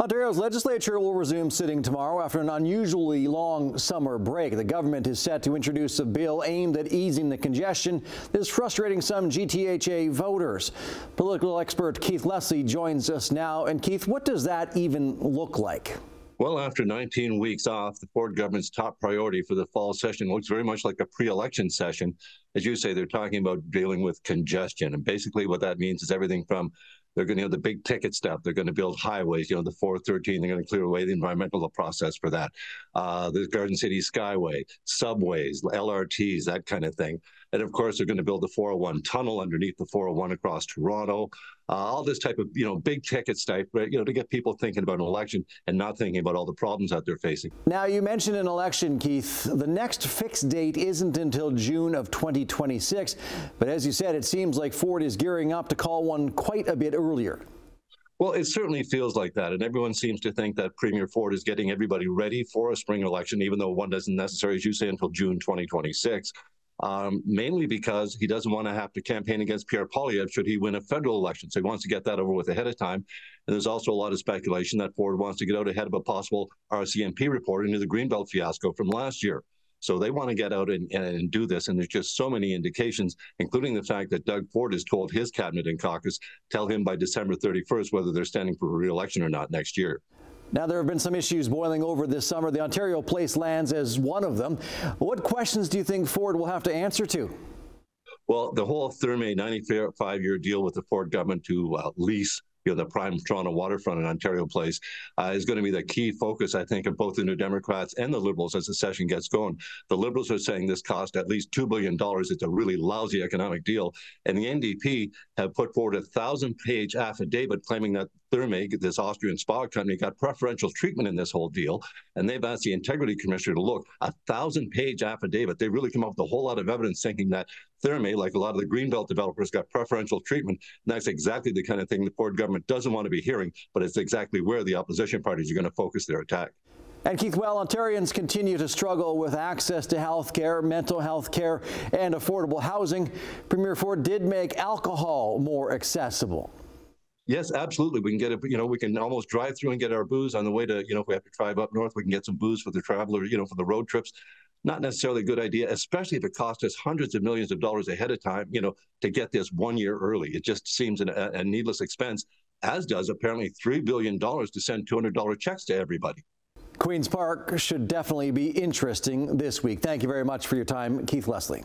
Ontario's legislature will resume sitting tomorrow after an unusually long summer break. The government is set to introduce a bill aimed at easing the congestion that is frustrating some GTHA voters. Political expert Keith Leslie joins us now. And Keith, what does that even look like? Well, after 19 weeks off, the Ford government's top priority for the fall session looks very much like a pre-election session. As you say, they're talking about dealing with congestion. And basically what that means is everything from they're going to the big ticket stuff. They're going to build highways, the 413. They're going to clear away the environmental process for that. The Garden City Skyway, subways, LRTs, that kind of thing. And of course, they're going to build the 401 tunnel underneath the 401 across Toronto. All this type of, big ticket stuff, to get people thinking about an election and not thinking about all the problems that they're facing. Now, you mentioned an election, Keith. The next fixed date isn't until June of 2026. But as you said, it seems like Ford is gearing up to call one quite a bit earlier. Well, it certainly feels like that. And everyone seems to think that Premier Ford is getting everybody ready for a spring election, even though one doesn't necessarily, as you say, until June 2026. Mainly because he doesn't want to have to campaign against Pierre Poilievre should he win a federal election. So he wants to get that over with ahead of time. And there's also a lot of speculation that Ford wants to get out ahead of a possible RCMP report into the Greenbelt fiasco from last year. So they want to get out and do this. And there's just so many indications, including the fact that Doug Ford has told his cabinet and caucus, tell him by December 31st whether they're standing for re-election or not next year. Now, there have been some issues boiling over this summer. The Ontario Place lands as one of them. What questions do you think Ford will have to answer to? Well, the whole Therme 95-year deal with the Ford government to lease the prime Toronto waterfront in Ontario Place is going to be the key focus, I think, of both the New Democrats and the Liberals as the session gets going. The Liberals are saying this cost at least $2 billion. It's a really lousy economic deal. And the NDP have put forward a 1,000-page affidavit claiming that Therme, this Austrian spa company, got preferential treatment in this whole deal. And they've asked the Integrity Commissioner to look. A 1,000-page affidavit. They really come up with a whole lot of evidence thinking that Therme, like a lot of the Greenbelt developers, got preferential treatment. And that's exactly the kind of thing the Ford government doesn't want to be hearing, but it's exactly where the opposition parties are going to focus their attack. And Keith, while Ontarians continue to struggle with access to health care, mental health care, and affordable housing, Premier Ford did make alcohol more accessible. Yes, absolutely. We can get it, we can almost drive through and get our booze on the way to, if we have to drive up north, we can get some booze for the traveler, for the road trips. Not necessarily a good idea, especially if it costs us hundreds of millions of dollars ahead of time, to get this 1 year early. It just seems a needless expense, as does apparently $3 billion to send $200 checks to everybody. Queen's Park should definitely be interesting this week. Thank you very much for your time, Keith Leslie.